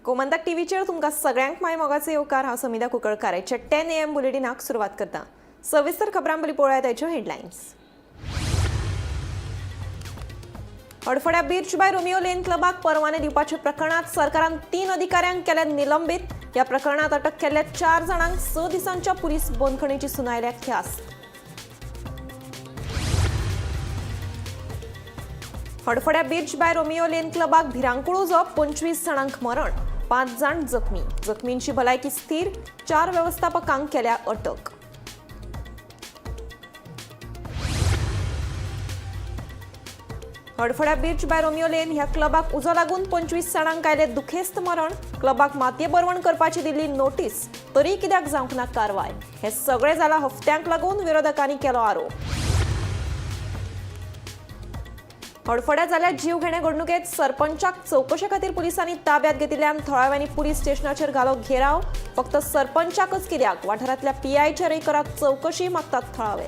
गोमंतक टीव्हीचेर तुमकां सगळ्यांक माय मोगाचे येवकार। हांव समिधा कुंकळकार। 10 AM बुलेटिनाक सुरवात करता। सविस्तर खबरां पयलीं पळोवया ताच्यो headlines. हडफड्या beach by Romeo Lane क्लबाक परवाने दिवपाच्या प्रकरणात सरकारान 3 अधिकाऱ्यांक केले निलंबित। ह्या प्रकरणात अटक केल्ल्या 4 जाणांक 6 दिसांच्या पुलीस बंदखणीची सुनायल्याक ख्यास्त। हडफड्या बीच बाय रोमियो लेन क्लबाक भिरांकूळ उजो, 25 जाणांक मरण, 5 जाण जखमी। जखमींची भलायकी स्थिर, 4 व्यवस्थापकांक केल्या अटक। हडफड्या बीच बाय रोमियो लेन ह्या क्लबाक उजो लागून 25 जाणांक आयले दुखेस्त मरण। क्लबाक मातये बरवण करपाची दिल्ली नोटीस, तरी कित्याक जावंक ना कारवाय। हे सगळे जाला हफ्त्यांक लागून विरोधकांनी केलो आरोप। हडफड्या जाल्ल्या जीवघेणे घडणुकेत सरपंचाक चौकशे खातीर पुलिसांनी ताब्यात घेतिल्ल्यान थळाव्यांनी पुलीस स्टेशनाचेर घालो घेराव। फक्त सरपंचाकच कित्याक, वाठारांतल्या PIचेरय करात चौकशी, मागतात थळावे।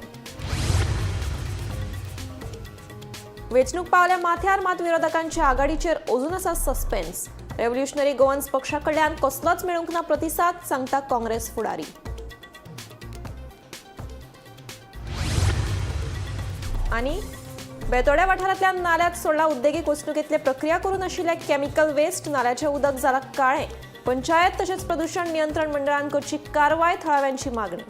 वेंचणूक पावल्या माथ्यार मात विरोधकांच्या आघाडीचेर अजून आसा सस्पेन्स। रेव्होल्युशनरी गोवन्स पक्षा कडल्यान कसलोच मेळूंक ना प्रतिसाद, सांगता काँग्रेस फुडारी। आनी बेतोड्या वाठारांतल्या नाल्यांत सोडला उद्देगीक वस्तुकेतले प्रक्रिया करून आशिल्ले केमिकल वेस्ट, नाल्याचें उदक जाला काळें। पंचायत तशेंच प्रदूषण नियंत्रण मंडळान करची कारवाय, थळाव्यांची मागणी।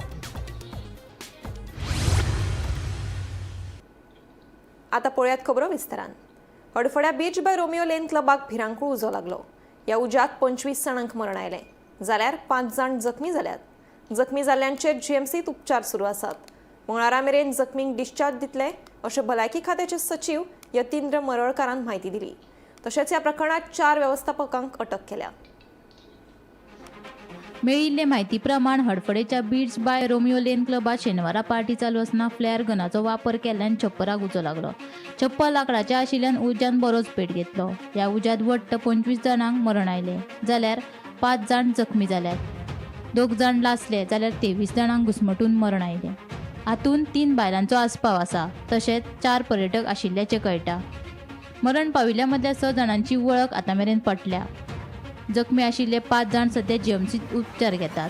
आता पळयात खबरो विस्तारान। हडफड्या बीच बाय रोमियो लेन क्लबाक भिरांकूळ उजो लागलो। ह्या उज्यात 25 जाणांक मरण आयलें, जाल्यार 5 जाण जखमी जाल्यात। जखमी जाल्ल्यांचेर GMCत उपचार सुरू आसात। मंगळारा मेरेन जखमींक डिस्चार्ज दितले, अशें भलायकी खात्याचे सचिव यतींद्र मरळकारान म्हायती दिली। तशेंच ह्या प्रकरणात 4 व्यवस्थापकांक अटक केल्या। मेळिल्ले म्हायती प्रमाण हडफडेच्या बीच बाय रोमियो लेन क्लबात शेनवारा पार्टी चालू आसतना फ्लेअर गनाचो वापर केल्ल्यान छप्पराक उजो लागलो। छप्पर लाकडाचें आशिल्ल्यान उज्यान बरोच पेट घेतलो। ह्या उज्यात वट्ट 25 जाणांक मरण आयलें, जाल्यार 5 जाण जखमी जाल्यात। 2 जाण लासले, जाल्यार 23 जाणांक घुस्मटून मरण आयलें। हातूंत 3 बायलांचो आस्पाव आसा, तशेंच 4 पर्यटक आशिल्ल्याचें कळटा। मरण पाविल्ल्या मदल्या 6 जाणांची वळख आतांमेरेन पटल्या। जखमी आशिल्ले 5 जाण सध्या GMCत उपचार घेतात।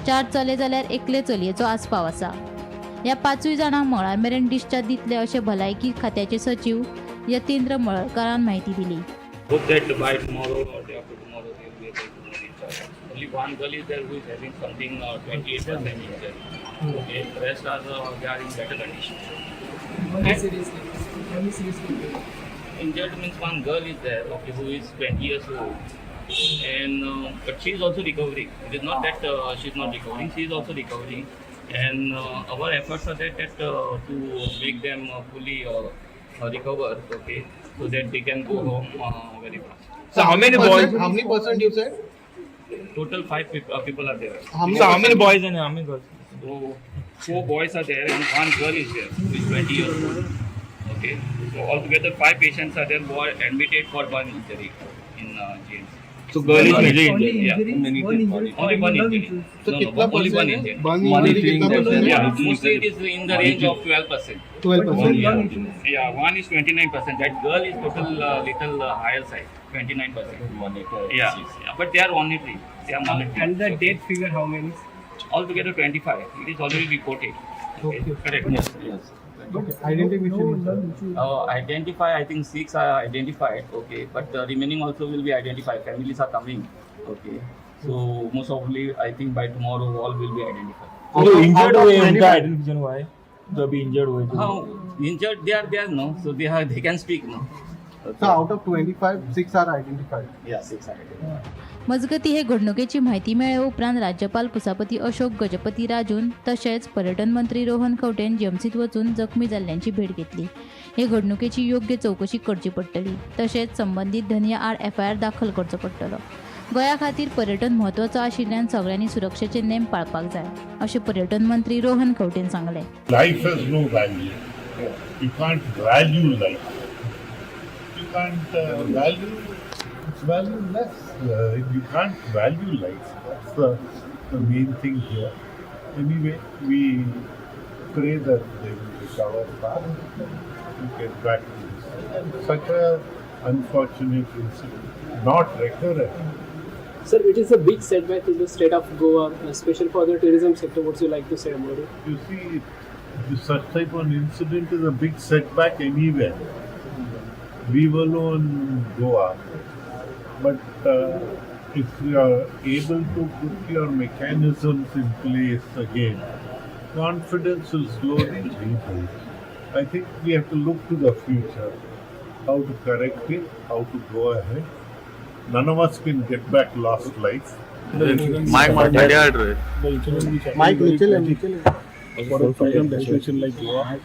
4 चले जाल्यार एकले चलयेचो आस्पाव आसा। ह्या 5 जाणांक मंगळार मेरेन डिस्चार्ज दितले, अशें भलायकी खात्याचे सचिव यतींद्र मरळकारान म्हायती दिली। Hope that by tomorrow or day after tomorrow they will be able to discharge. Only one girl is there who is having something 28% injury. Okay, the rest are they are in better condition. Injured means one girl is there, okay, who is 20 years old, and but she is also recovering. It is not that she is not recovering; she is also recovering, and our efforts are that to make them fully recover. Okay. So that they can go home very fast. So how many boys? How many percent you said? Total 5 people are there. So how many boys and how many girls? So 4 boys are there and 1 girl is there who is 20 years old. Okay. So altogether 5 patients are there who are admitted for 1 injury in GMC. So girl is major injured. Yeah. Only Only 1 injury. So Only 1 injury. One injury. Yeah. Mostly it is in the range of 12%. 12%. Yeah, one is 29%. That girl is total little higher side, 29%. Yeah, but they are monitoring. They are monitoring. And the death figure, how many? Altogether 25. It is already reported. Okay. Correct. Yes. Okay. Identification. Identify. I think 6 are identified. Okay, but the remaining also will be identified. Families are coming. Okay. So most probably, I think by tomorrow all will be identified. So injured हुए हुए उनका identification हुआ है जो अभी injured हुए थे। How injured they are there? No, so they can speak. No. So out of 25, 6 are identified. Yeah, 6 are identified. मजगती हे घडणुकेची म्हायती मेळ्ळे उपरांत राज्यपाल पुसापती अशोक गजपती राजून तशेंच पर्यटन मंत्री रोहन खंवटेन GMCत वचून जखमी जाल्ल्यांची भेट घेतली। हे घडणुकेची योग्य चौकशी करची पडटली, तशेंच संबंधीत धनिया आड FIR दाखल करचो पडटलो। गोंया खातीर पर्यटन म्हत्वाचो आशिल्ल्यान सगळ्यांनी सुरक्षेचे नेम पाळपाक जाय, अशें पर्यटन मंत्री रोहन खंवटेन सांगलें। Life has no value. You can't value life. You can't value its valueless. You can't value life. That's the main thing here. Anyway, we pray that they will recover fast and get back to this. Such a unfortunate incident, not recurrent. Sir, it is a big setback to the state of Goa, especially for the tourism sector. What do you like to say about it? You see, such type of incident is a big setback anywhere. Leave alone Goa. But if you are able to put your mechanisms in place again, confidence will slowly rebuild. I think we have to look to the future, how to correct it, how to go ahead. None of us can get back lost life. The incident which happened for a tourism destination like Goa.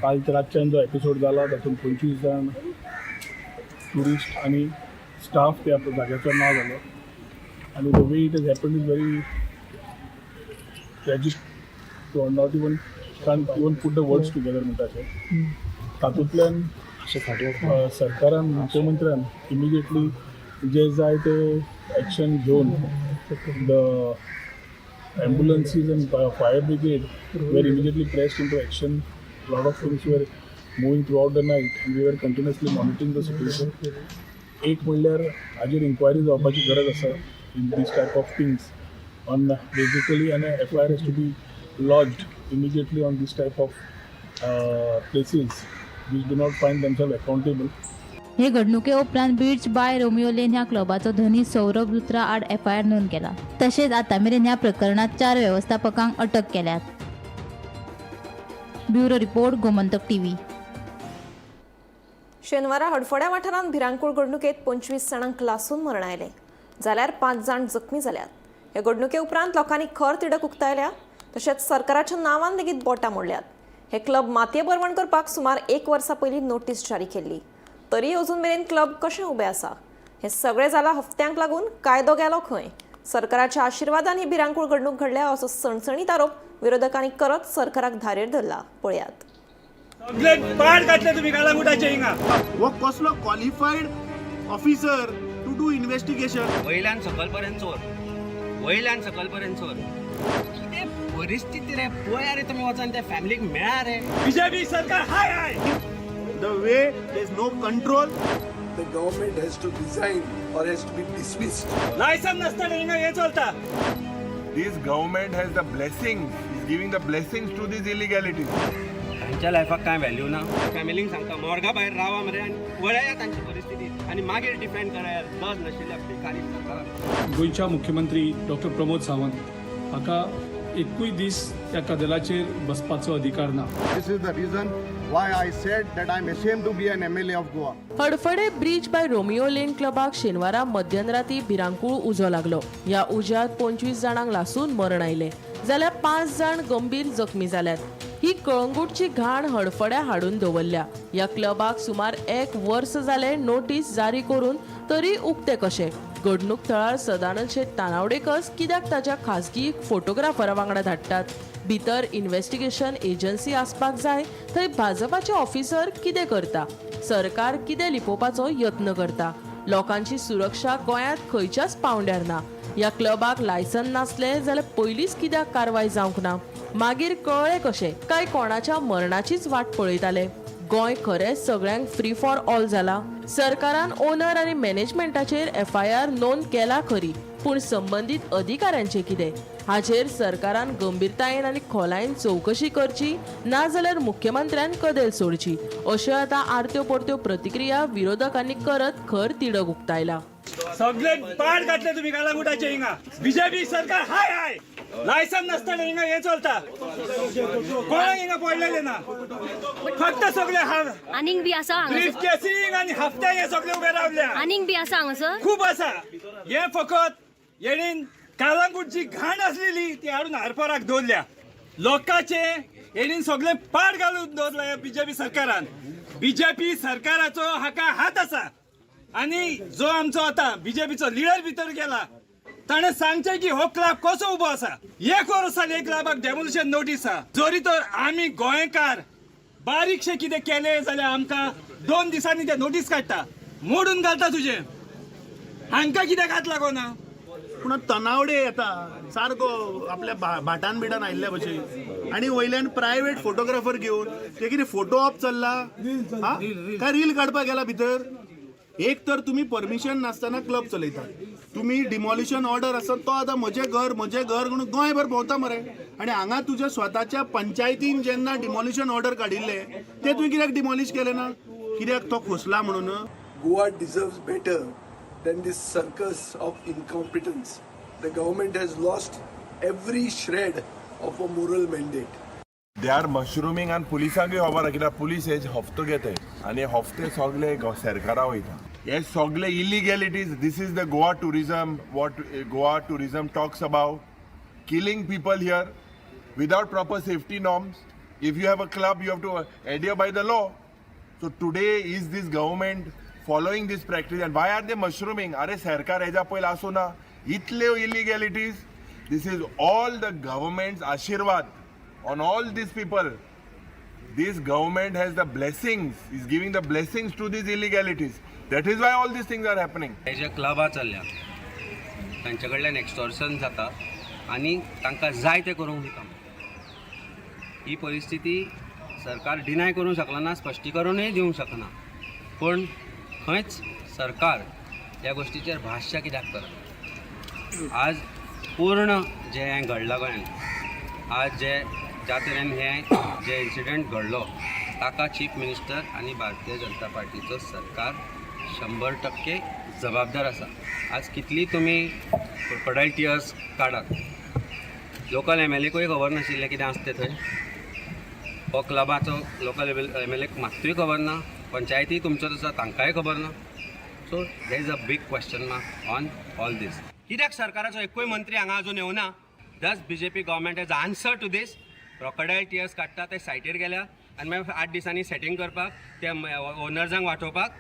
काल रातच्यान जो episode जाला तातूंत 25 जाण tourist आणि staff त्या जाग्याचो ना जालो आणि the way it has happened is very tragic to not even can't even put the words together म्हणटाचे तातूंतल्यान सरकारान मुख्यमंत्र्यान इमिजिएटली जे जाय ते एक्शन घेवन the ambulances and fire brigade were immediately pressed into action. A lot of things were moving throughout the night and we were continuously monitoring the situation. एक म्हणल्यार हाजेर इन्क्वायरी जावपाची गरज आसा in this type of things. On basically an FIR has to be lodged immediately on this type of places which do not find themselves accountable. हे घडणुके उपरांत beach by Romeo लेन ह्या क्लबाचो धनी सौरभ लुत्रा आड FIR नोंद केला. तशेंच आता मेरेन ह्या प्रकरणात 4 व्यवस्थापकांक अटक केल्यात. Bureau report Gomantak TV. शेनवारा हडफोड्या वाठारांत भिरांकूळ घडणुकेत 25 जाणांक लासून मरण आयले जाल्यार 5 जाण जखमी जाल्यात. ह्या घडणुके उपरांत लोकांनी खर तिडक उक्तायल्या तशेंच सरकाराच्या नांवान लेगीत बोटां मोडल्यात. हे क्लब मातये बरवण करपाक सुमार 1 वर्सा पयलीं नोटीस जारी केल्ली. तरी अजून मेरेन क्लब कशें उबें आसा हें सगळें जाला हफ्त्यांक लागून कायदो गेलो खंय. सरकाराच्या आशिर्वादान ही भिरांकूळ घडणूक घडल्या असो सणसणीत आरोप विरोधकांनी करत सरकाराक धारेर धरला. पळयात. सगळे पाड घातले तुम्ही कालांगुटाचे हिंगा. वो कसलो qualified officer to do investigation. वयल्यान सकलपर्यंत चोर कितें परिस्थिती रे. पळया रे तुम्ही वचून त्या फॅमिलीक मेळा रे. बीजेपी सरकार हाय The way there is no control. The government has to resign or has to be dismissed. Licence नसताना हिंगा हे चलता. This government has the blessings, is giving the blessings to these illegalities. त्यांच्या लायफाक काय व्हॅल्यू ना. फॅमिलीक सांगता मोरगा भायर रावा मरे आनी वळया तांची परिस्थिती आनी मागीर डिफेंड करात. गज नाशिल्ल्या भिकारी सरकाराक. गोंयच्या मुख्यमंत्री डॉक्टर प्रमोद सावंत हाका एकूय दीस त्या कदेलाचेर बसपाचो अधिकार ना. This is the reason why I said that I'm ashamed to be an MLA of Goa. Hadfade Birch by Romeo Lane क्लबाक शेनवारा मध्यराती भिरांकूळ उजो लागलो. या उज्यात 25 जाणांक लासून मरण आयले जाल्यार 5 जाण गंभीर जखमी जाल्यात. ही कळंगूटची घाण हडफड्या हाडून दवरल्या. या क्लबाक सुमार 1 वर्स जाले नोटीस जारी करून तरी उक्ते कशे. घडणूक थळार सदानंद शेट तानावडेकस कित्याक ताच्या खासगी फोटोग्राफरा वांगडा धाडटात. भितर इन्व्हेस्टिगेशन एजन्सी आसपाक जाय थंय भाजपाचे ऑफिसर कितें करता. सरकार कितें लिपोवपाचो यत्न करता. लोकांची सुरक्षा गोंयांत खंयच्याच पावंड्यार ना. ह्या क्लबाक लायसन नासलें जाल्यार पयलींच कित्याक कारवाय जावंक ना. मागीर कळ्ळें कशें काय कोणाच्या मरणाचीच वाट पळयताले. गोंय खरेंच सगळ्यांक फ्री फॉर ऑल जाला. सरकारान ओनर आनी मॅनेजमेंटाचेर FIR नोंद केला खरी पूण संबंदीत अधिकाऱ्यांचे कितें हाचेर सरकारान गंभीरतायेन आनी खोलायेन चवकशी करची ना जाल्यार मुख्यमंत्र्यान कदेल सोडची अश्यो आतां आरत्यो परत्यो प्रतिक्रिया विरोधकांनी करत खर तिडक उक्तायला. सगळे पाड घातले तुम्ही कालांगुटाचे हिंगा. बीजेपी सरकार हाय लायसन नसताना हिंगा हे चलता. कोणाक हिंगा पडलेले ना. फक्त सगळे आनीक बी आसा ब्रीफ केसिंग आणि हफ्त्याक हे सगळे उभे रावल्या. आनीक बी आसा हांगासर खूप आसा. हे फकत येणीन कालांगूटची घाण असलेली ती हाडून हारपाराक दवरल्या. लोकांचे येणीन सगळे पाड घालून दवरला ह्या बीजेपी सरकारान. बीजेपी सरकाराचो हाका हात आसा आणि जो आमचो आता बीजेपीचो लिडर भितर गेला ताणे सांगचे की हो क्लब कसो उबो आसा. 1 वर्सान 1 क्लबाक डेमोलिशन नोटीस आसा. जरी तर आमी गोंयकार बारीकशे कितें केले जाल्यार आमकां 2 दिसांनी ते नोटीस काडटा मोडून घालता तुजे. हांकां कित्याक हात लागोना. पूण तनावडे येता सारको आपल्या भाटान बिटान आयिल्ल्या भशेन आनी वयल्यान प्रायवेट फोटोग्राफर घेवन ते कितें फोटो ऑप चल्ला काय रील काडपाक गेला भितर. एक तर तुम्ही परमिशन नासतना क्लब चलयता तुम्ही डिमॉलिशन ऑर्डर आसा तो आतां म्हजें घर म्हणून गोंयभर भोंवता मरे आनी हांगा तुज्या स्वताच्या पंचायतीन जेन्ना डिमॉलिशन ऑर्डर काडिल्ले ते तुवें कित्याक डिमॉलिश केले ना? कित्याक तो खोसला म्हणून? Goa deserves better than this circus of incompetence. The government has lost every shred of a moral mandate. They are mushrooming and पुलिसांकूय खबर आसा कित्याक पुलीस हे हफ्तो घेताय आनी हफ्ते सगळे सरकारा वयता. हे सगळे illegalities. This is the Goa tourism, what Goa tourism talks about. Killing people here without proper safety norms. If you have a club, you have to adhere by the law. So today is this government following this practice and why are they mushrooming? Are सरकार हेजा पयले आसू ना इतले illegalities. This is all the government's आशीर्वाद on all these people. This government has the blessings, is giving the blessings to these illegalities. That is why all these things are happening. हे जे क्लबा चल्ल्या तांचे कडल्यान एक्सटॉर्शन जाता आनी तांकां जाय तें करूंक दिता. ही परिस्थिती सरकार डिनाय करूंक शकना ना, स्पश्टीकरणूय दिवंक शकना. पूण खंयच सरकार ह्या गोश्टीचेर भाश्य कित्याक करना? आज पूर्ण जे हें घडलां गोंयांत, आज ज्या तरेन हें जे इन्सिडंट घडलो ताका चीफ मिनिस्टर आनी भारतीय जनता पार्टीचो सरकार 100% जबाबदार आसा. आज कितली तुमी क्रोकोडायल टियर्स काडात, लोकल MLAकूय खबर नाशिल्लें कितें आसता थंय. हो क्लबाचो लोकल MLAक मात्तूय खबर ना, पंचायती तुमचो आसा तांकांय खबर ना. So there is a big question mark on all this. कित्याक सरकाराचो एकूय मंत्री हांगा अजून येवना? Does BJP government has answer to this? Crocodile tears काडटा ते सायटीर गेल्या आनी मागीर 8 दिसांनी सेटींग करपाक ते ओनर्सांक वांटोवपाक.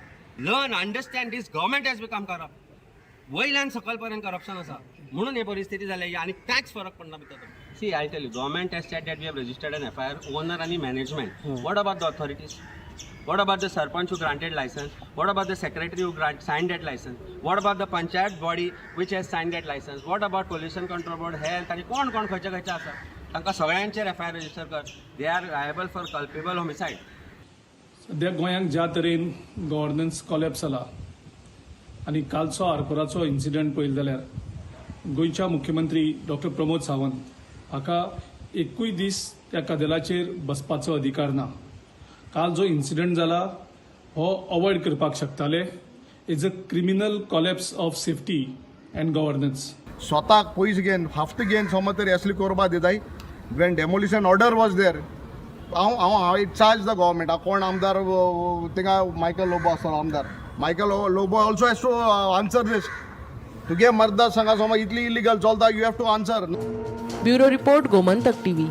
Learn understand this government has become corrupt. वयल्यान सकयल पर्यंत करप्शन आसा म्हणून ही परिस्थिती जाली आनी कांयच फरक पडना भितर. See I tell you, government has said that we have registered an FIR owner आनी management. What about the authorities? What about the sarpanch who granted license? What about the secretary who signed that license? What about the panchayat body which has signed that license? What about pollution control board, health? आणि कोण खंयचे आसा तांकां सगळ्यांचेर FIR register कर. They are liable for culpable homicide. सध्या गोंयांत ज्या तरेन गव्हर्नन्स कॉलेप्स जाला आनी कालचो आरपोराचो इन्सिडंट पळयलो जाल्यार गोंयच्या मुख्यमंत्री डॉक्टर प्रमोद सावंत हाका एकूय दीस त्या कदेलाचेर बसपाचो अधिकार ना. काल जो इन्सिडंट जाला हो अवॉइड करपाक शकताले. Is a criminal collapse of safety and governance. स्वताक पयस घेवन हफ्ते घेवन समज तरी असली करपाक दिताय. When demolition order was there हांव चार्ज द गव्हर्मेंट. कोण आमदार थिंगा मायकल लोबो आसलो आमदार. Michael Lobo also has to answer this. तुगे मतदार संघा समज इतली इलिगल चलता you have to answer. Bureau report Gomantak TV.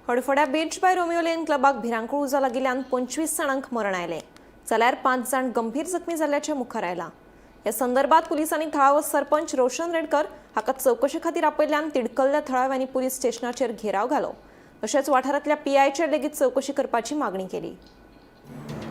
हडफोड्या बीच बाय रोमियो लेन क्लबाक भिरांकूळ उजो लागिल्ल्यान 25 जाणांक मरण आयलें, जाल्यार 5 जाण गंभीर जखमी जाल्ल्याचें मुखार आयलां. ह्या संदर्भात पुलिसांनी थळावो सरपंच रोशन रेडकर हाका चवकशे खातीर आपयल्ल्यान तिडकल्ल्या थळाव्यांनी पुलीस स्टेशनाचेर घेराव घालो. तशेंच वाठारांतल्या PIचेर लेगीत चवकशी करपाची मागणी केली.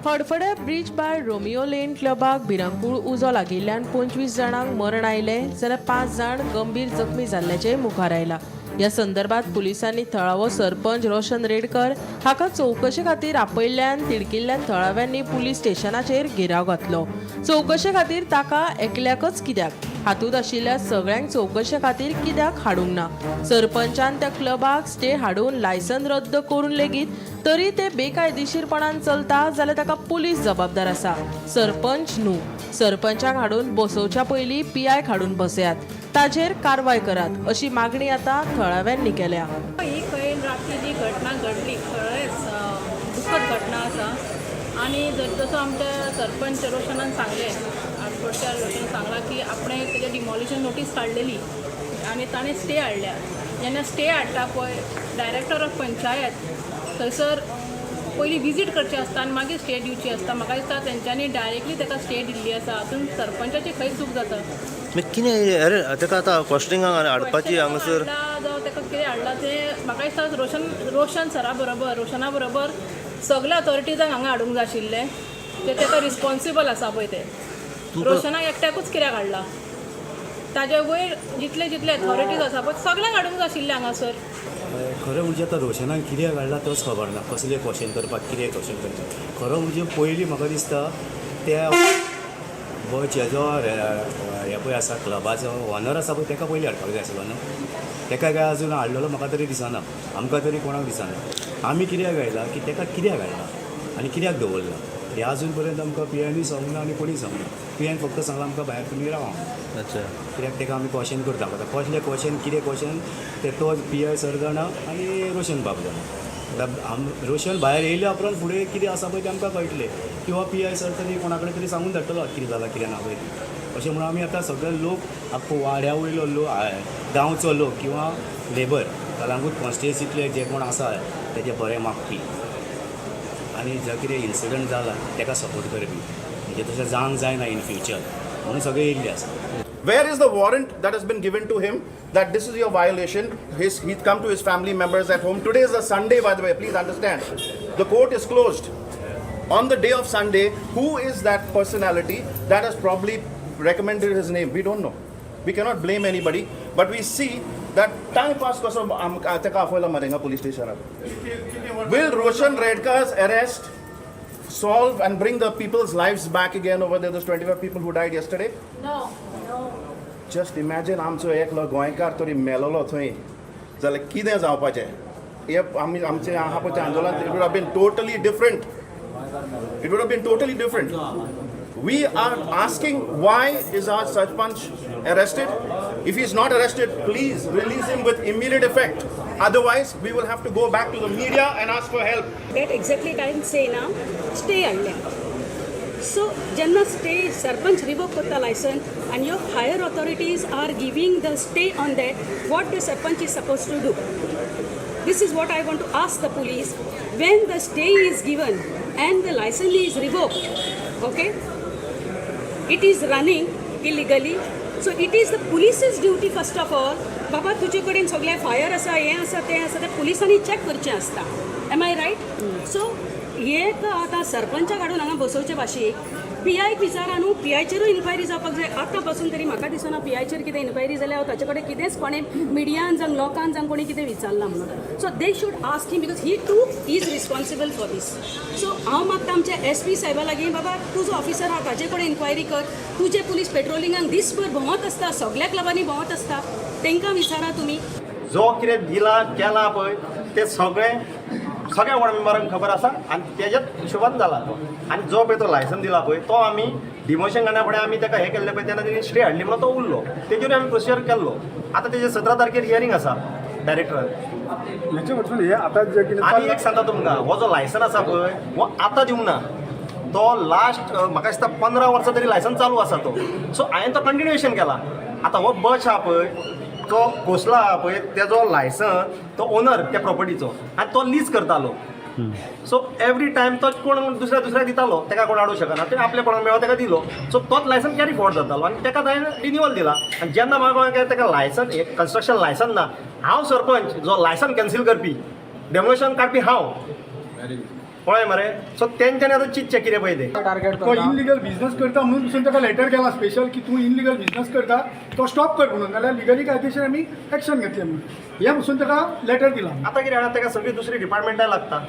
हडफोड्या ब्रिज बाय रोमियो लेन क्लबाक भिरांकूळ उजो लागिल्ल्यान 25 जाणांक मरण आयलें, जाल्यार 5 जाण गंभीर जखमी जाल्ल्याचें मुखार आयलां. ह्या संदर्भात पुलिसांनी थळावो सरपंच रोशन रेडकर हाका चवकशे खातीर आपयल्ल्यान तिडकिल्ल्या थळाव्यांनी पुलीस स्टेशनाचेर घेराव घातलो. चवकशे खातीर ताका एकल्याकच कित्याक, हातूंत आशिल्ल्या सगळ्यांक चवकशे खातीर कित्याक हाडूंक ना. सरपंचान त्या क्लबाक स्टे हाडून लायसन रद्द करून लेगीत तरी ते बेकायदेशीरपणान चलता जाल्यार ताका पुलीस जबाबदार आसा. सरपंच न्हू. सरपंचाक हाडून बसोवच्या पयलीं PIक हाडून बसयात, ताचेर कारवाय करात अशी मागणी आता थळाव्यांनी केल्या. ही खंय रातची जी घटना घडली खरेंच दुखद घटना आसा आनी जसो आमच्या सरपंच रोशनान सांगलें, आडफोडच्या रोशनान सांगला की आपणे तेजे डिमॉलिशन नोटीस काडलेली आनी ताणें स्टे हाडल्या. जेन्ना स्टे हाडटा पळय डायरेक्टर ऑफ पंचायत थंयसर पयलीं विजीट करची आसता आनी मागीर स्टे दिवची आसता. म्हाका दिसता तेंच्यांनी डायरेक्टली ताका स्टे दिल्ली आसा. हातूंत सरपंचाची खंय चूक जाता. कितें अरे ताका आतां क्वेश्चनिंगाक हाडपाची हांगासर जावं ताका कितें हाडला तें म्हाका दिसता रोशना बरोबर सगल्या अथॉरिटीजांक हांगा हाडूंक जाय आशिल्लें. ते ताका रिस्पॉन्सिबल आसा पळय ते. रोशनाक एकट्याकूच कित्याक हाडला? ताजे वयर जितले अथॉरिटीज आसा पळय सगळ्यांक हाडूंक जाय आशिल्लें हांगासर. खरें म्हणजे आतां रोशनाक कित्याक हाडला तोच खबर ना. कसलें क्वेश्चन करपाक, कितें क्वेश्चन करपाक. खरो म्हणजे पयलीं म्हाका दिसता त्या बचे जो हे पळय आसा क्लबाचो ऑनर आसा पळय ताका पयलीं हाडपाक जाय आसलो न्हू ताका काय अजून हाडलेलो म्हाका तरी दिसना आमकां तरी कोणाक दिसना आमी कित्याक घायला की ताका कित्याक घायला आनी कित्याक दवरला हे अजून पर्यंत आमकां पीआयनी सांगना आनी कोणी सांगना पीआयन फक्त सांगला आमकां भायर तुमी रावा अच्छा कित्याक ताका आमी क्वेश्चन करता आतां कसलें क्वेश्चन कितें क्वेश्चन ते तो पीआय सर जाणा आनी रोशन बाब जाणा रोशन भायर येयल्या उपरांत फुडें कितें आसा पळय तें आमकां कळटलें किंवा पीआय सर तरी कोणा कडेन तरी सांगून धाडटलो कितें जालां कितें ना पळय अशें म्हणून आमी आतां सगळे लोक आख्खो वाड्या वयलो लोक गांवचो लोक किंवा लेबर कलांगूट कॉन्स्टिट्युएन्सींतले जे कोण आसा तेजे बरे मागपी आनी जो कितें इन्सिडंट जाला ताका सपोर्ट करपी म्हणजे तशें जावंक जायना इन फ्युचर म्हणून सगळे येयल्ले आसा. Where is the warrant that has been given to him that this is your violation? He's come to his family members at home. Today is a Sunday, by the way, please understand. The court is closed. On the day of Sunday, who is that personality that has probably recommended his name? We don't know. We cannot blame anybody. But we see that time pass kaso teka afoyla marenga police station. Will Roshan Redkar's arrest solve and bring the people's lives back again over there, those 25 people who died yesterday? No. Just imagine आमचो एकलो गोंयकार तरी मेलोलो थंय जाल्यार कितें जावपाचें हे आमी आमचें आहा पळय आंदोलन it would have been totally different it would have been totally different we are asking why is our sarpanch arrested if he is not arrested please release him with immediate effect otherwise we will have to go back to the media and ask for help That exactly time say na stay हाडले so जेन्ना stay sarpanch revoke करता license and your higher authorities are giving the stay on that what the sarpanch is supposed to do this is what I want to ask the police when the stay is given and the license is revoked okay it is running illegally so it is the police's duty first of all बाबा तुजे कडेन सगळे fire आसा हें आसा तें आसा तें पुलिसांनी चॅक करचें आसता एम आय रायट सो हे आतां सरपंचाक हाडून हांगा बसोवचे भाशेक पीआयक विचारा न्हू पीआयचेरूय इन्क्वायरी जावपाक जाय आतां पासून तरी म्हाका दिसना पीआयचेर कितें इन्क्वायरी जाल्यार हांव ताचे कडेन कितेंच कोणें मिडियान जावं लोकांक जावं कोणी कितें विचारलां म्हणून so they should ask him because he too is responsible for this so हांव मागता आमच्या एसपी साहेबा लागीं बाबा तुजो ऑफिसर आहा ताजे कडेन इन्क्वायरी कर तुजे पुलीस पेट्रोलिंगाक दिसभर भोंवत आसता सगळ्या क्लबांनी भोंवत आसता तांकां विचारा तुमी जो कितें दिला केला पळय ते सगळ्या वॉर्ड मेंबरांक खबर आसा आनी तेज्याच हिशोबान जाला तो आनी जो पळय तो लायसन दिला पळय तो आमी डिमोशन करण्या फुडें आमी ताका हें केल्लें पळय तेन्ना तेणी स्टे हाडली म्हणून तो उरलो तेजेर आमी प्रोसिजर केल्लो आतां तेजे 17 तारखेर हियरींग आसा डायरेक्टरान आनी एक सांगता तुमकां हो जो लायसन आसा पळय हो आतां दिवंक ना तो लास्ट म्हाका दिसता 15 वर्सां तरी लायसन चालू आसा तो सो हांवें तो कंटिन्युएशन केला आतां हो बच आहा पळय तो कोसला आहा पळय तेजो लायसन तो ओनर त्या प्रॉपर्टीचो आनी तो लीज करतालो सो एवरी टायम तो कोण दुसऱ्या दितालो ताका कोण हाडूंक शकना ते आपल्या कोणाक मेळ्ळो ताका दिलो सो तोच लायसन कॅरी फॉर्ड जातालो आनी ताका हांवें रिन्युअल दिला आनी जेन्ना म्हाका ताका लायसन कन्स्ट्रक्शन लायसन ना हांव सरपंच जो लायसन कॅन्सील करपी डेमोलेशन काडपी हांव पळय मरे सो तेंच्यांनी आतां चिंतचें कितें पळय तें तो इनलिगल बिझनेस करता म्हणून पसून ताका लेटर केला स्पेशल की तूं इनलिगल बिझनेस करता तो स्टॉप कर म्हणून जाल्यार लिगली कायदेशीर आमी एक्शन घेतलें म्हणून हे पसून ताका लेटर दिला आतां कितें आहा ताका सगळी दुसरी डिपार्टमेंटाय लागता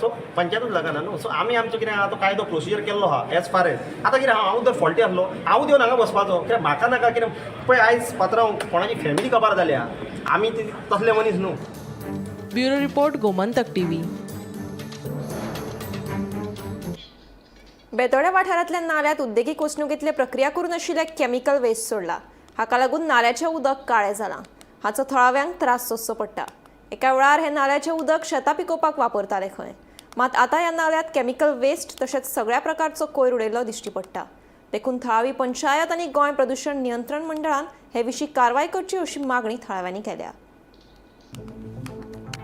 सो पंचायतूच लागना न्हू सो आमी आमचो कितें आहा तो कायदो प्रोसिजर केल्लो आहा एज फार एज आतां कितें हांव जर फॉल्टी आसलो हांव देवन हांगा बसपाचो कित्याक म्हाका नाका कितें पळय आयज पात्रांव कोणाची फॅमिली काबार जाल्या आमी तसले मनीस न्हू ब्युरो रिपोर्ट गोमंतक टीव्ही बेतोड्या वाठारांतल्या नाल्यात उद्देगीक वसणुकीतले प्रक्रिया करून आशिल्ले केमिकल वेस्ट सोडला हाका लागून नाल्याचें उदक काळें जालां हाचो थळाव्यांक त्रास सोंसचो पडटा एका वेळार हे नाल्याचें उदक शेतां पिकोवपाक वापरताले खंय मात आतां ह्या नाल्यात केमिकल वेस्ट तशेंच सगळ्या प्रकारचो कोयर उडयल्लो दिश्टी पडटा देखून थळावी पंचायत आनी गोंय प्रदूशण नियंत्रण मंडळान हे विशीं कारवाय करची अशी मागणी थळाव्यांनी केल्या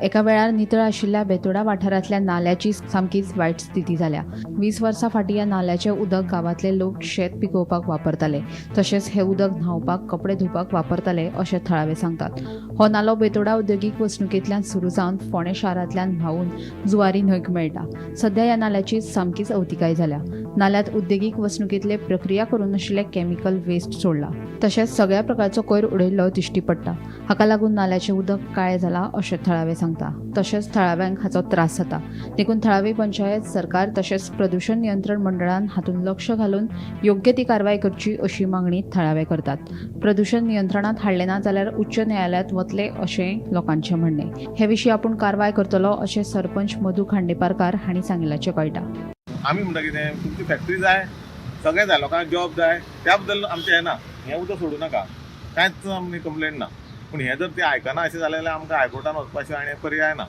एका वेळार नितळ आशिल्ल्या बेतोडा वाठारांतल्या नाल्याची सामकीच वायट स्थिती जाल्या 20 वर्सां फाटीं ह्या नाल्याचें उदक गांवांतले लोक शेत पिकोवपाक वापरताले तशेंच हे उदक न्हावपाक कपडे धुवपाक वापरताले अशें थळावे सांगतात हो नालो बेतोडा उद्देगीक वसणुकेंतल्यान सुरू जावन फोंडें शारांतल्यान व्हांवून जुवारी न्हंयक मेळटा सध्या ह्या नाल्याची सामकीच अवतिकाय जाल्या नाल्यात उद्देगीक वसणुकेंतले प्रक्रिया करून आशिल्ले केमिकल वेस्ट सोडला तशेंच सगळ्या प्रकारचो कोयर उडयल्लो दिश्टी पडटा हाका लागून नाल्याचें उदक काळें जालां अशें थळावे सांगतात सांगता. तशेंच थळाव्यांक हाचो त्रास जाता. देखून थळावी पंचायत, सरकार तशेंच प्रदूषण नियंत्रण मंडळान हातूंत लक्ष घालून योग्य ती कारवाय करची अशी मागणी थळावे करतात. प्रदूषण नियंत्रणात हाडले ना जाल्यार उच्च न्यायालयात वतले अशें लोकांचें म्हणणें. हे विशीं आपूण कारवाय करतलो अशें सरपंच मधू खांडेपारकार हांणी सांगिल्ल्याचें कळटा. आमी म्हणटा कितें, तुमची फॅक्टरी जाय, सगळें जाय, लोकांक जॉब जाय, त्या बद्दल आमचें हें ना, हें उदक सोडूं नाका, कांयच आमची कंप्लेंट ना. पूण हें जर ते आयकना अशें जालें जाल्यार आमकां हायकोर्टान वचपाचें आनी पर्याय ना.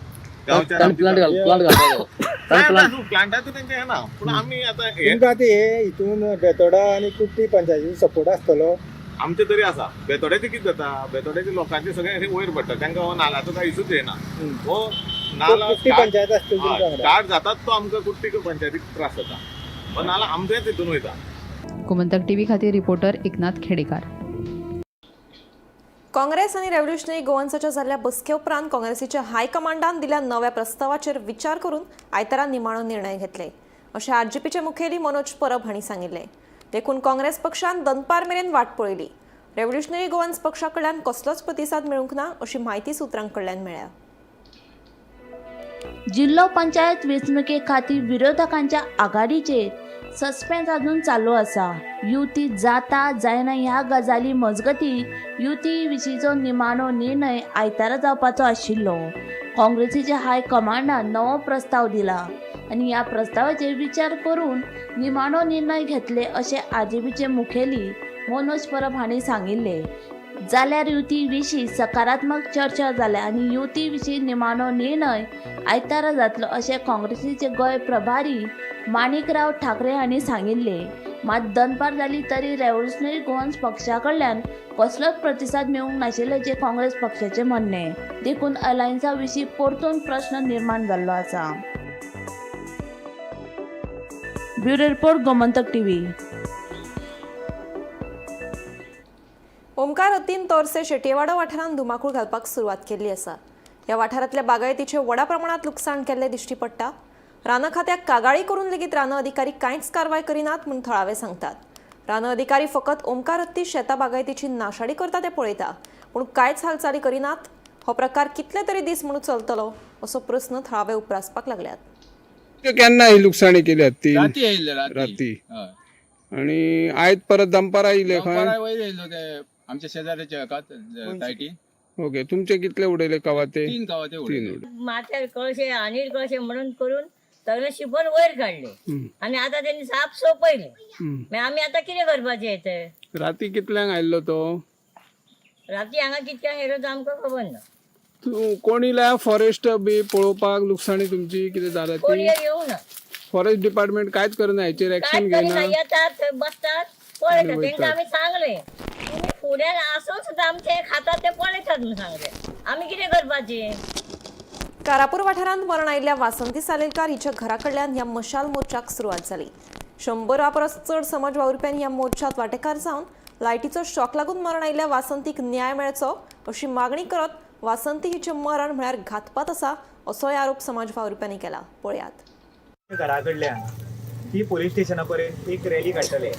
प्लांटाचें तेंचें हें ना, पूण आमी आतां हितून बेतोडा आनी कुट्टी पंचायतीचो सपोर्ट आसतलो. आमचे तरी आसा. बेतोड्याचें कितें जाता, बेतोड्याच्या लोकांचें सगळें वयर पडटा, तांकां हो नाल्याचो कांय इशूच येना. हो नाला स्टार्ट जातात तो आमकां कुट्टी पंचायतीक त्रास जाता, हो नाला आमचेच हितून वयता. गोमंतक टीव्ही खातीर रिपोर्टर एकनाथ खेडेकार. काँग्रेस आनी रेव्होल्युशनरी गोवन्साच्या जाल्ल्या बसके उपरांत काँग्रेसीच्या हायकमांडान दिल्या नव्या प्रस्तावाचेर विचार करून आयतारा निमाणो निर्णय घेतले अशें आरजेपीचे मुखेली मनोज परब हांणी सांगिल्लें. देखून काँग्रेस पक्षान दनपार मेरेन वाट पळयली. रेव्होल्युशनरी गोवन्स पक्षा कडल्यान कसलोच प्रतिसाद मेळूंक ना अशी माहिती सुत्रांक कडल्यान मेळ्ळ्या. जिल्लो पंचायत वेंचणुके खातीर विरोधकांच्या आघाडीचेर सस्पेन्स अजून चालू आसा. युती जाता जायना ह्या गजाली मजगती युती विशींचो निमाणो निर्णय आयतारा जावपाचो आशिल्लो. काँग्रेसीच्या हायकमांडान नवो प्रस्ताव दिला आनी ह्या प्रस्तावाचेर विचार करून निमाणो निर्णय घेतले अशें आरजेपीचे मुखेली मनोज परब हांणी सांगिल्ले. जाल्यार युती विशीं सकारात्मक चर्चा जाल्या आनी युती विशीं निमाणो निर्णय आयतारा जातलो अशें काँग्रेसीचे गोंय प्रभारी माणिकराव ठाकरे हांणी सांगिल्ले. मात दनपार जाली तरी रेव्होल्युशनरी गोवन्स पक्षा कडल्यान कसलोच प्रतिसाद मेळूंक नाशिल्ल्याचें काँग्रेस पक्षाचें म्हणणें. देखून अलायन्सा विशीं परतून प्रश्न निर्माण जाल्लो आसा. Bureau report Gomantak TV. Omkar हत्तीन तोरसे शेटयेवाडो वाठारांत धुमाकूळ घालपाक सुरवात केल्ली आसा. ह्या वाठारांतल्या बागायतीचे व्हडा प्रमाणांत लुकसाण केल्ले दिश्टी पडटा. रान खात्याक कागाळी करून लेगीत रान अधिकारी कांयच कारवाय करिनात म्हूण थळावे सांगतात. रान अधिकारी फकत ओमकार हत्ती शेतां बागायतीची नाशाडी करता ते पळयता, पूण कांयच हालचाली करिनात. हो प्रकार कितले तरी दीस म्हणून चलतलो असो प्रस्न थळावे उपरासपाक लागल्यात. केन्ना ही लुकसाणी केली ती राती आणि आयज परत दनपार आयिल्ले खंय आमच्या शेजाऱ्याच्या सायटी. ओके, तुमचे कितले उडयले कवाते? 3 कवाते उडयले. माथ्यार कळशे आनीर कळशे म्हणून करून सगळे शिपण वयर काडले आणि आता त्यांनी साप सोपयले. मागीर आमी आता कितें करपाचें येते? राती कितल्यांक आयिल्लो तो? राती हांगा कितक्यांक येयलो तो आमकां खबर ना. तूं कोणी लाया फॉरेस्ट बी पळोवपाक लुकसाणी तुमची कितें जाल्या ती? कोणी येवना. फॉरेस्ट डिपार्टमेंट कांयच करना, हेचेर एक्शन घेयना. येतात थंय बसतात पळयतात. तांकां आमी सांगले तुमी फुड्यान आसून सुद्दां आमचे खातात ते पळयतात म्हणून सांगले. आमी कितें करपाचें? कारापूर वाठारांत मरण आयिल्ल्या वासंती सालेलकार हिच्या घरा कडल्यान ह्या मशाल मोर्चाक सुरवात जाली. 100 परस चड समाज वावुरप्यांनी ह्या मोर्चात वांटेकार जावन लायटीचो शॉक लागून मरण आयिल्ल्या वासंतीक न्याय मेळचो अशी मागणी करत वासंती हिचें मरण म्हळ्यार घातपात आसा असोय आरोप समाज वावुरप्यांनी केला. पळयात. घरा कडल्यान ती पोलीस स्टेशना पर्यंत एक रॅली काडटले.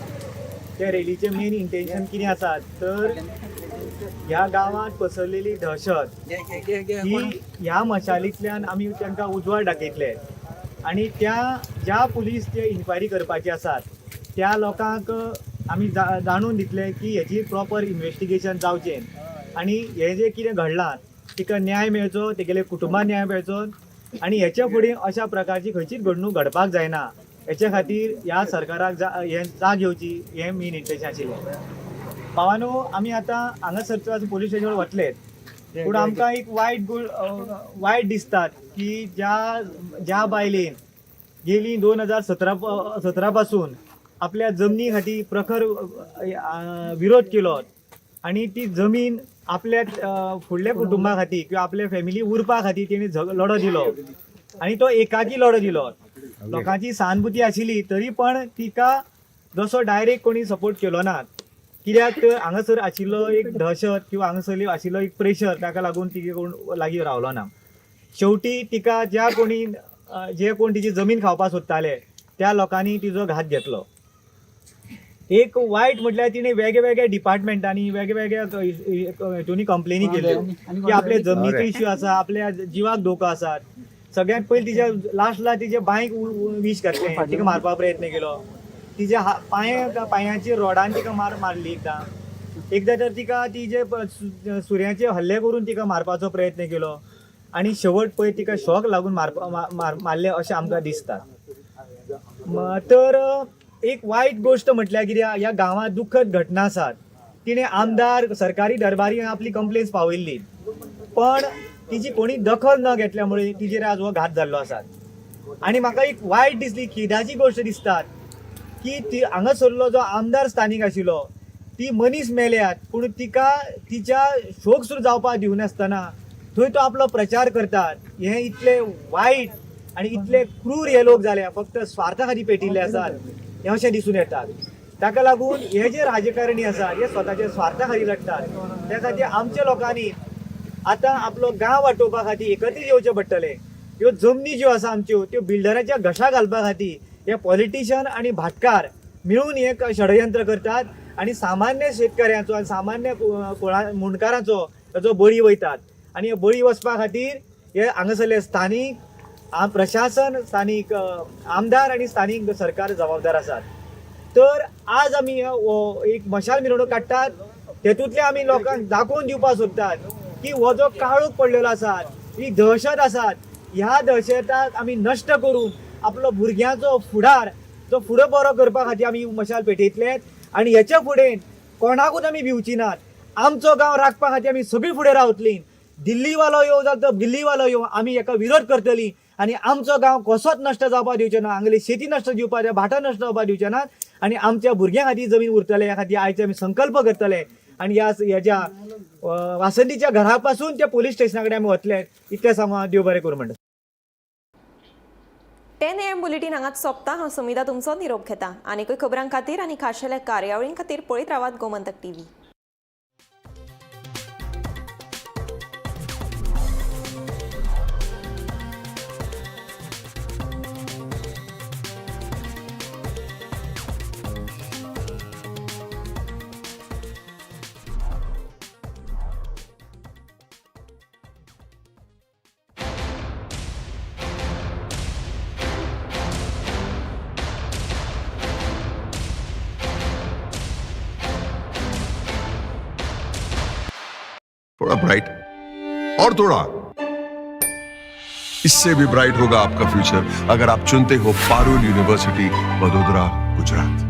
त्या रॅलीचें मेन इंटेन्शन कितें आसा तर ह्या गांवांत पसरलेली दहशत ही ह्या मशालींतल्यान आमी तांकां उजवाड दाखयतले आनी त्या ज्या पुलीस जे इन्क्वायरी करपाचे आसात त्या लोकांक आमी जाणून दितले की हेची प्रॉपर इन्वेस्टिगेशन जावचें आनी हें जें कितें घडलां तिका न्याय मेळचो, तेगेले कुटुंबाक न्याय मेळचो आनी हेच्या फुडें अशा प्रकारची खंयचीच घडणूक घडपाक जायना. हेच्या खातीर ह्या सरकाराक हें जाग घेवची हें मेन इंटेन्शन आशिल्लें. भावानो, आमी आतां हांगासरच्या पोलीस स्टेशनार वतलेत, पूण आमकां एक वायट दिसतात की ज्या बायलेन गेली 2017 पासून आपल्या जमनी खातीर प्रखर विरोध केलो आनी ती जमीन आपल्या फुडल्या कुटुंबा खातीर किंवा आपल्या फॅमिली उरपा खातीर तेणी लढो दिलो आनी तो एकाकी लढो दिलो. लोकांची सहानुभूती आशिल्ली तरी पण तिका जसो डायरेक्ट कोणी सपोर्ट केलो ना. कित्याक हांगासर आशिल्लो एक दहशत किंवा हांगासर आशिल्लो एक प्रेशर ताका लागून तिका कोण लागीं रावलो ना. शेवटी तिका जे कोण तिची जमीन खावपाक सोदताले त्या लोकांनी तिचो घात घेतलो. एक वायट म्हटल्यार तिणे वेगळ्या डिपार्टमेंटांनी वेगळ्या हितूनी कंप्लेनी केल्यो की आपले जमनीचो इश्यू आसा, आपल्या जिवाक धोको आसात. सगळ्यात पयलीं तिच्या लास्टला तिच्या बांयक विश घातलें, तिका मारपाक प्रयत्न केलो. तिच्या पांयाचेर रॉडान तिका मारली एकदां तर तिका तिचे सुऱ्याचे हल्ले करून तिका मारपाचो प्रयत्न केलो आनी शेवट पळय तिका शॉक लागून मारले अशें आमकां दिसता. तर एक वायट गोश्ट म्हटल्यार कितें, ह्या गांवांत दुख्खद घटना आसात. तिणें आमदार सरकारी दरबारी आपली कंप्लेन्स पावयल्ली, पण तिची कोणी दखल न घेतल्यामुळे तिचेर आज हो घात जाल्लो आसा. आनी म्हाका एक वायट दिसली, खिदाची गोश्ट दिसता की ती हांगासरलो जो आमदार स्थानीक आशिल्लो ती मनीस मेल्यात, पूण तिका तिच्या शोक सुरू जावपाक दिवनासतना थंय तो आपलो प्रचार करतात. हें इतलें वायट आनी इतले क्रूर हे लोक जाले, फक्त स्वार्था खातीर पेटिल्ले आसात हें अशें दिसून येता. ताका लागून हे जे राजकारणी आसात हे स्वताच्या स्वार्था खातीर लढटात. त्या खातीर आमच्या लोकांनी आतां आपलो गांव वाटोवपा खातीर एकत्रीत येवचें पडटलें. ह्यो जमनी ज्यो आसा आमच्यो त्यो बिल्डराच्या घशा घालपा खातीर हे पॉलिटिशियन आनी भाटकार मेळून एक षडयंत्र करतात आनी सामान्य शेतकऱ्यांचो आनी सामान्य मुणकारांचो ताचो बळी वयतात. आनी हे बळी वचपा खातीर हे हांगासरले स्थानीक प्रशासन, स्थानीक आमदार आनी स्थानीक सरकार जबाबदार आसात. तर आज आमी एक मशाल मिरवणूक काडटात, तेतूंतले आमी लोकांक दाखोवन दिवपाक सोदतात की हो जो काळोख पडलेलो आसा, ही दहशत आसात, ह्या दहशताक आमी नश्ट करून आपलो भुरग्यांचो फुडार जो फुडें बरो करपा खातीर आमी मशाल पेटयतले आनी हेच्या फुडें कोणाकूच आमी भिवची नात. आमचो गांव राखपा खातीर आमी सगळीं फुडें रावतलीं. दिल्लीवालो येवं जाल्यार तो दिल्लीवालो येवं, आमी हेका विरोध करतलीं आनी आमचो गांव कसोच नश्ट जावपाक दिवचे ना. हांगली शेती नश्ट दिवपाक, भाटां नश्ट जावपाक दिवचे नात आनी आमच्या भुरग्यां खातीर जमीन उरतले ह्या खातीर आयज आमी संकल्प करतले. आनी ह्या वासंतीच्या घरा पासून त्या पोलीस स्टेशना कडेन आमी वतले. इतलें सांगून देव बरें करूं म्हणटा. 10 AM बुलेटिन हांगाच सोंपता. हांव सुमिता तुमचो निरोप घेता. आनीकूय खबरां खातीर आनी खाशेल्या कार्यावळीं खातीर पळयत रावात गोमंतक TV. थोड़ा ब्राइट और थोड़ा, इससे भी ब्राइट होगा आपका फ्यूचर अगर आप चुनते हो पारुल यूनिवर्सिटी, वडोदरा, गुजरात.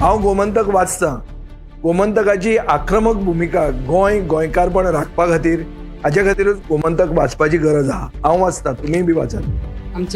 हांव गोमंतक वाचतां. गोमंतकाची आक्रमक भूमिका गोंयकारपण राखपा खातीर हाचे खातीरच गोमंतक वाचपाची गरज आहा. हांव वाचतां, तुमीय बी वाचात. आमचो